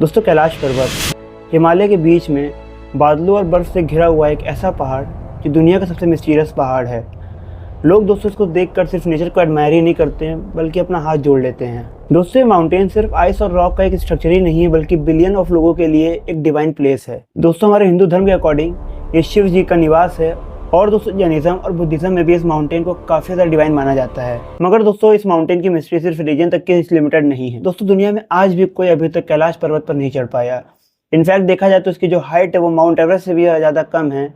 दोस्तों कैलाश पर्वत हिमालय के बीच में बादलों और बर्फ से घिरा हुआ एक ऐसा पहाड़ जो दुनिया का सबसे मिस्टीरियस पहाड़ है। लोग दोस्तों इसको देखकर सिर्फ नेचर को एडमायर ही नहीं करते हैं बल्कि अपना हाथ जोड़ लेते हैं। दोस्तों ये माउंटेन सिर्फ आइस और रॉक का एक स्ट्रक्चर ही नहीं है बल्कि बिलियन ऑफ लोगों के लिए एक डिवाइन प्लेस है। दोस्तों हमारे हिंदू धर्म के अकॉर्डिंग ये शिव जी का निवास है और दोस्तों जैनिज्म और बुद्धिज्म में भी इस माउंटेन को काफी ज़्यादा डिवाइन माना जाता है। मगर दोस्तों इस माउंटेन की मिस्ट्री सिर्फ रीजन तक के लिमिटेड नहीं है। दोस्तों दुनिया में आज भी कोई अभी तक कैलाश पर्वत पर नहीं चढ़ पाया। इनफैक्ट देखा जाए तो इसकी जो हाइट है वो माउंट एवरेस्ट से भी ज़्यादा कम है।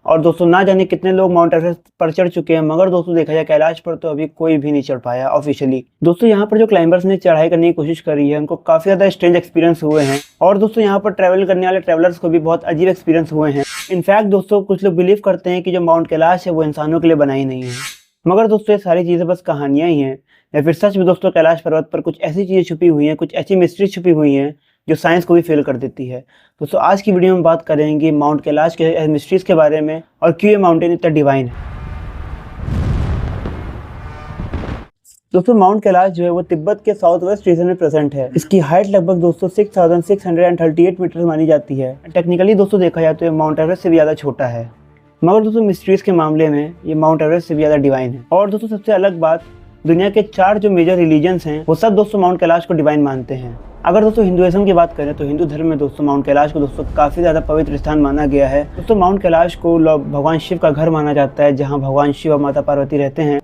और दोस्तों ना जाने कितने लोग माउंट एवरेस्ट पर चढ़ चुके हैं, मगर दोस्तों देखा जाए कैलाश पर तो अभी कोई भी नहीं चढ़ पाया ऑफिशियली। दोस्तों यहाँ पर जो क्लाइंबर्स ने चढ़ाई करने की कोशिश करी है उनको काफ़ी ज़्यादा स्ट्रेंज एक्सपीरियंस हुए हैं। और दोस्तों यहाँ पर ट्रैवल करने वाले ट्रैवलर्स को भी बहुत अजीब एक्सपीरियंस हुए हैं। इनफैक्ट दोस्तों कुछ लोग बिलीव करते हैं कि जो माउंट कैलाश है वो इंसानों के लिए बनाई नहीं है, मगर दोस्तों ये सारी चीज़ें बस कहानियाँ ही हैं या फिर सच में दोस्तों कैलाश पर्वत पर कुछ ऐसी चीज़ें छुपी हुई हैं, कुछ ऐसी मिस्ट्रीज छुपी हुई हैं जो साइंस को भी फेल कर देती है। दोस्तों आज की वीडियो में बात करेंगे माउंट कैलाश के मिस्ट्रीज के बारे में और क्यों ये माउंटेन इतना डिवाइन है। दोस्तों माउंट कैलाश जो है वो तिब्बत के साउथ वेस्ट रीजन में प्रेजेंट है। इसकी हाइट लगभग दोस्तों 6638 मीटर मानी जाती है। टेक्निकली दोस्तों देखा जाए तो ये माउंट एवरेस्ट से भी ज़्यादा छोटा है, मगर दोस्तों मिस्ट्रीज के मामले में ये माउंट एवरेस्ट से भी ज़्यादा डिवाइन है। और दोस्तों सबसे अलग बात, दुनिया के 4 जो मेजर रिलीजन्स हैं वो सब दोस्तों माउंट कैलाश को डिवाइन मानते हैं। अगर दोस्तों हिंदुइज्म की बात करें तो हिंदू धर्म में दोस्तों माउंट कैलाश को दोस्तों काफ़ी ज़्यादा पवित्र स्थान माना गया है। दोस्तों माउंट कैलाश को भगवान शिव का घर माना जाता है, जहां भगवान शिव और माता पार्वती रहते हैं।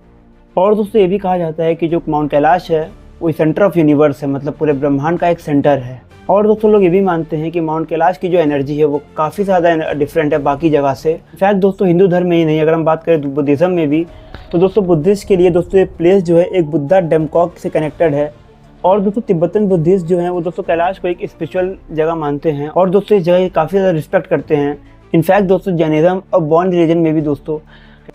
और दोस्तों ये भी कहा जाता है कि जो माउंट कैलाश है वो सेंटर ऑफ यूनिवर्स है, मतलब पूरे ब्रह्मांड का एक सेंटर है। और दोस्तों लोग ये भी मानते हैं कि माउंट कैलाश की जो एनर्जी है वो काफ़ी ज़्यादा डिफरेंट है बाकी जगह से। इनफैक्ट दोस्तों हिंदू धर्म में ही नहीं, अगर हम बात करें बुद्धिज़्म में भी, तो दोस्तों बुद्धिस्ट के लिए दोस्तों ये प्लेस जो है एक बुद्धा डेमकॉक से कनेक्टेड है। और दोस्तों तिब्बतन बुद्धिस्ट जो हैं वो दोस्तों कैलाश को एक स्पिरिचुअल जगह मानते हैं और दोस्तों इस जगह की काफ़ी ज़्यादा रिस्पेक्ट करते हैं। इनफैक्ट दोस्तों जैनिज्म और बौद्ध रिलीजन में भी दोस्तों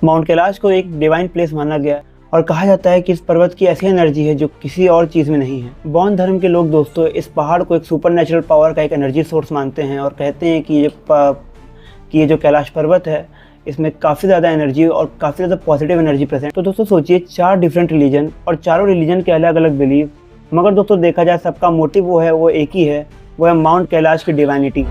माउंट कैलाश को एक डिवाइन प्लेस माना गया और कहा जाता है कि इस पर्वत की ऐसी एनर्जी है जो किसी और चीज़ में नहीं है। बौद्ध धर्म के लोग दोस्तों इस पहाड़ को एक सुपर नेचुरल पावर का एक एनर्जी सोर्स मानते हैं और कहते हैं कि ये जो कैलाश पर्वत है इसमें काफ़ी ज़्यादा एनर्जी और काफ़ी ज़्यादा पॉजिटिव एनर्जी प्रेजेंट। तो दोस्तों सोचिए 4 डिफरेंट रिलीजन और चारों रिलीजन के अलग अलग बिलीव, मगर दोस्तों देखा जाए सबका मोटिव वो एक ही है, वो है माउंट कैलाश की डिवाइनिटी।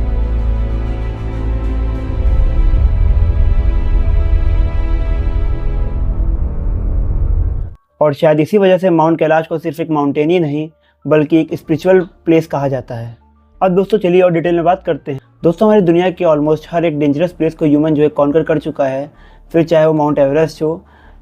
और शायद इसी वजह से माउंट कैलाश को सिर्फ एक माउंटेन ही नहीं बल्कि एक स्पिरिचुअल प्लेस कहा जाता है। अब दोस्तों चलिए और डिटेल में बात करते हैं। दोस्तों हमारी दुनिया के ऑलमोस्ट हर एक डेंजरस प्लेस को ह्यूमन जो है कॉन्कर कर चुका है, फिर चाहे वो माउंट एवरेस्ट हो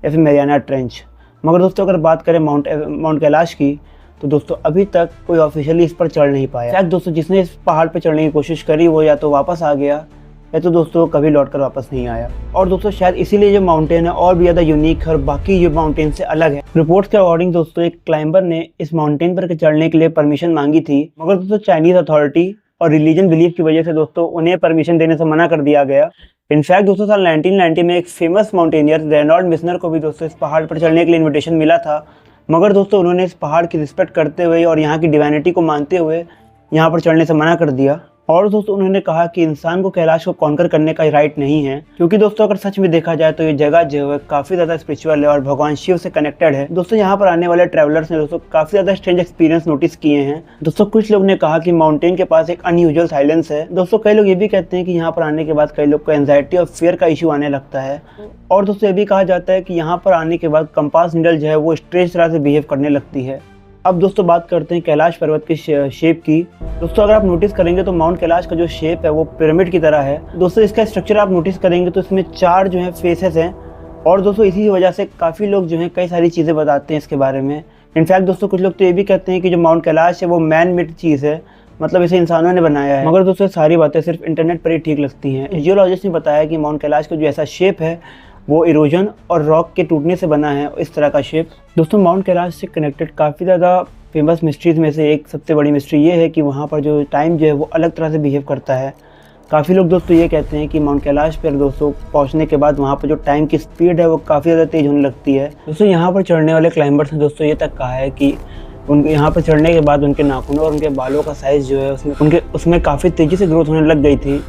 या फिर मैरियाना ट्रेंच। मगर दोस्तों अगर बात करें माउंट कैलाश की तो दोस्तों अभी तक कोई ऑफिशियली इस पर चढ़ नहीं पाया। शायद दोस्तों जिसने इस पहाड़ पर चढ़ने की कोशिश करी वो या तो वापस आ गया या तो दोस्तों कभी लौटकर वापस नहीं आया। और दोस्तों शायद इसीलिए जो माउंटेन है और भी ज़्यादा यूनिक है और बाकी जो माउंटेन से अलग है। रिपोर्ट्स के अकॉर्डिंग दोस्तों एक क्लाइंबर ने इस माउंटेन पर चढ़ने के लिए परमिशन मांगी थी, मगर दोस्तों चाइनीज़ अथॉरिटी और रिलीजन बिलीफ की वजह से दोस्तों उन्हें परमिशन देने से मना कर दिया गया। इनफैक्ट दोस्तों साल 1990 में एक फेमस माउंटेनियर रेनॉल्ड मिशनर को भी दोस्तों इस पहाड़ पर चढ़ने के लिए इन्विटेशन मिला था, मगर दोस्तों उन्होंने इस पहाड़ की रिस्पेक्ट करते हुए और यहाँ की डिवाइनिटी को मानते हुए यहाँ पर चढ़ने से मना कर दिया। और दोस्तों उन्होंने कहा कि इंसान को कैलाश को कॉन्कर करने का राइट नहीं है, क्योंकि दोस्तों अगर सच में देखा जाए तो ये जगह जो है काफ़ी ज़्यादा स्पिरिचुअल है और भगवान शिव से कनेक्टेड है। दोस्तों यहाँ पर आने वाले ट्रैवलर्स ने दोस्तों काफ़ी ज़्यादा स्ट्रेंज एक्सपीरियंस नोटिस किए हैं। दोस्तों कुछ लोग ने कहा कि माउंटेन के पास एक अनयूजुअल साइलेंस है। दोस्तों कई लोग ये भी कहते हैं कि यहाँ पर आने के बाद कई लोग को एंजाइटी और फियर का इशू आने लगता है। और दोस्तों ये भी कहा जाता है कि यहाँ पर आने के बाद कंपास नीडल जो है वो स्ट्रेंज तरह से बिहेव करने लगती है। अब दोस्तों बात करते हैं कैलाश पर्वत की शेप की। दोस्तों अगर आप नोटिस करेंगे तो माउंट कैलाश का जो शेप है वो पिरामिड की तरह है। दोस्तों इसका स्ट्रक्चर आप नोटिस करेंगे तो इसमें 4 जो है फेसेस हैं और दोस्तों इसी वजह से काफ़ी लोग जो हैं कई सारी चीज़ें बताते हैं इसके बारे में। इनफैक्ट दोस्तों कुछ लोग तो ये भी कहते हैं कि जो माउंट कैलाश है वो मैन मेड चीज़ है, मतलब इसे इंसानों ने बनाया है। मगर दोस्तों सारी बातें सिर्फ इंटरनेट पर ही ठीक लगती हैं। जियोलॉजिस्ट ने बताया कि माउंट कैलाश का जो ऐसा शेप है वो इरोजन और रॉक के टूटने से बना है, इस तरह का शेप। दोस्तों माउंट कैलाश से कनेक्टेड काफ़ी ज़्यादा फेमस मिस्ट्रीज में से एक सबसे बड़ी मिस्ट्री ये है कि वहाँ पर जो टाइम जो है वो अलग तरह से बिहेव करता है। काफ़ी लोग दोस्तों ये कहते हैं कि माउंट कैलाश पर दोस्तों पहुँचने के बाद वहाँ पर जो टाइम की स्पीड है वो काफ़ी ज़्यादा तेज़ होने लगती है। दोस्तों यहाँ पर चढ़ने वाले क्लाइंबर्स ने दोस्तों ये तक कहा है कि उनके यहाँ पर चढ़ने के बाद उनके नाखूनों और उनके बालों का साइज़ जो है उसमें काफ़ी तेज़ी से ग्रोथ होने लग गई थी।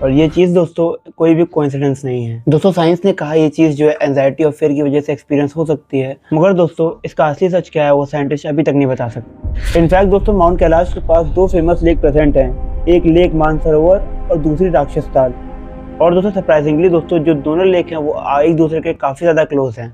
और ये चीज़ दोस्तों कोई भी कोइंसिडेंस नहीं है। दोस्तों साइंस ने कहा ये चीज़ जो है एंजाइटी और फियर की वजह से एक्सपीरियंस हो सकती है, मगर दोस्तों इसका असली सच क्या है वो साइंटिस्ट अभी तक नहीं बता सकते। इनफैक्ट दोस्तों माउंट कैलाश के पास 2 फेमस लेक प्रेजेंट हैं, एक लेक मानसरोवर और दूसरी राक्षस ताल। और दोस्तों सरप्राइजिंगली दोस्तों जो दोनों लेक हैं वो एक दूसरे के काफ़ी ज़्यादा क्लोज हैं,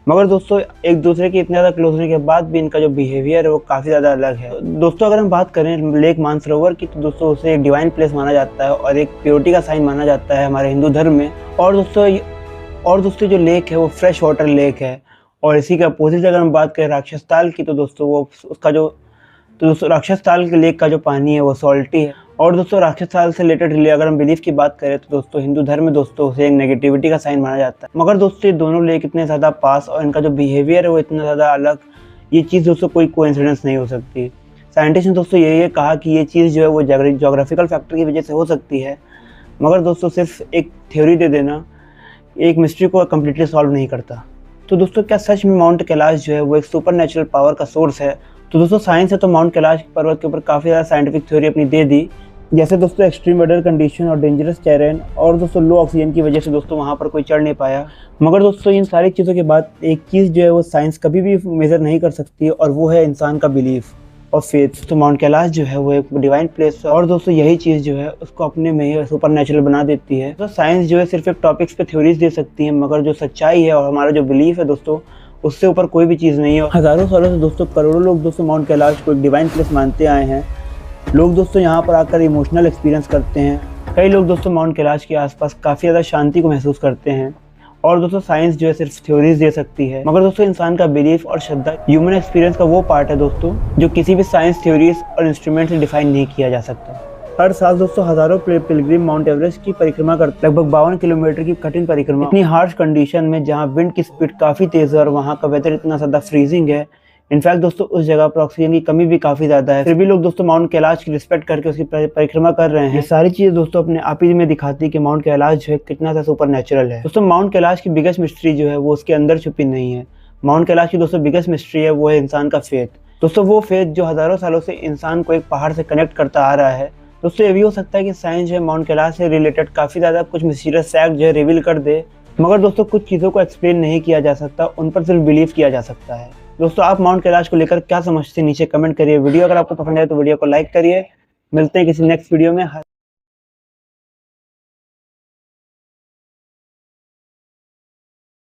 मगर दोस्तों एक दूसरे के इतने ज़्यादा क्लोज होने के बाद भी इनका जो बिहेवियर है वो काफ़ी ज़्यादा अलग है। दोस्तों अगर हम बात करें लेक मानसरोवर की तो दोस्तों उसे एक डिवाइन प्लेस माना जाता है और एक प्योरिटी का साइन माना जाता है हमारे हिंदू धर्म में। और दोस्तों जो लेक है वो फ्रेश वाटर लेक है। और इसी के अपोजिट अगर हम बात करें राक्षस ताल की तो दोस्तों दोस्तों राक्षस ताल के लेक का जो पानी है वो सॉल्टी है। और दोस्तों राक्षस ताल से रिलेटेड अगर हम बिलीफ की बात करें तो दोस्तों हिंदू धर्म में दोस्तों उसे एक नेगेटिविटी का साइन माना जाता है। मगर दोस्तों ये दोनों लेक इतने ज़्यादा पास और इनका जो बिहेवियर है वो इतना ज़्यादा अलग, ये चीज़ दोस्तों कोई कोइंसिडेंस नहीं हो सकती। साइंटिस्ट ने दोस्तों ये कहा कि ये चीज़ जो है वो जोग्राफिकल फैक्टर की वजह से हो सकती है, मगर दोस्तों सिर्फ एक थ्योरी दे देना एक मिस्ट्री को कम्प्लीटली सॉल्व नहीं करता। तो दोस्तों क्या सच में माउंट कैलाश जो है वो एक सुपर नेचुरल पावर का सोर्स है? तो दोस्तों साइंस है तो माउंट कैलाश पर्वत के ऊपर काफ़ी ज़्यादा साइंटिफिक थ्योरी अपनी दे दी, जैसे दोस्तों एक्सट्रीम वेदर कंडीशन और डेंजरस टेरेन और दोस्तों लो ऑक्सीजन की वजह से दोस्तों वहाँ पर कोई चढ़ नहीं पाया। मगर दोस्तों इन सारी चीज़ों के बाद एक चीज़ जो है वो साइंस कभी भी मेज़र नहीं कर सकती और वो है इंसान का बिलीफ और फेथ। तो माउंट कैलाश जो है वो एक डिवाइन प्लेस है और दोस्तों यही चीज़ जो है उसको अपने में ही सुपर नेचुरल बना देती है। तो साइंस जो है सिर्फ एक टॉपिक्स पे थ्योरीज दे सकती है, मगर जो सच्चाई है और हमारा जो बिलीफ है दोस्तों उससे ऊपर कोई भी चीज़ नहीं है। हज़ारों सालों से दोस्तों करोड़ों लोग दोस्तों माउंट कैलाश को एक डिवाइन प्लेस मानते आए हैं। लोग दोस्तों यहाँ पर आकर इमोशनल एक्सपीरियंस करते हैं। कई लोग दोस्तों माउंट कैलाश के आसपास काफ़ी ज़्यादा शांति को महसूस करते हैं। और दोस्तों साइंस जो है सिर्फ थ्योरीज दे सकती है, मगर दोस्तों इंसान का बिलीफ और श्रद्धा ह्यूमन एक्सपीरियंस का वो पार्ट है दोस्तों जो किसी भी साइंस थ्योरीज और इंस्ट्रूमेंट से डिफाइन नहीं किया जा सकता। हर साल दोस्तों हज़ारों पिलग्रिम माउंट एवरेस्ट की परिक्रमा करते हैं, लगभग 52 किलोमीटर की कठिन परिक्रमा इतनी हार्श कंडीशन में जहाँ विंड की स्पीड काफ़ी तेज़ है और वहाँ का वेदर इतना ज़्यादा फ्रीजिंग है। इनफैक्ट दोस्तों उस जगह पर ऑक्सीजन की कमी भी काफ़ी ज़्यादा है, फिर भी लोग दोस्तों माउंट कैलाश की रिस्पेक्ट करके उसकी परिक्रमा कर रहे हैं। ये सारी चीज़ें दोस्तों अपने आप ही में दिखाती है कि माउंट कैलाश जो है कितना सा सुपर नेचुरल है। दोस्तों माउंट कैलाश की बिगेस्ट मिस्ट्री जो है वो उसके अंदर छुपी नहीं है। माउंट कैलाश की दोस्तों बिगेस्ट मिस्ट्री है वो है इंसान का फेथ। दोस्तों वो फेथ जो हज़ारों सालों से इंसान को एक पहाड़ से कनेक्ट करता आ रहा है। दोस्तों ये भी हो सकता है कि साइंस जो है माउंट कैलाश से रिलेटेड काफ़ी ज़्यादा कुछ मिस्टीरियस फैक्ट जो है रिवील कर दे, मगर दोस्तों कुछ चीज़ों को एक्सप्लेन नहीं किया जा सकता, उन पर सिर्फ बिलीव किया जा सकता है। दोस्तों आप माउंट कैलाश को लेकर क्या समझते हैं नीचे कमेंट करिए। वीडियो अगर आपको पसंद आए तो वीडियो को लाइक करिए। मिलते हैं किसी नेक्स्ट वीडियो में।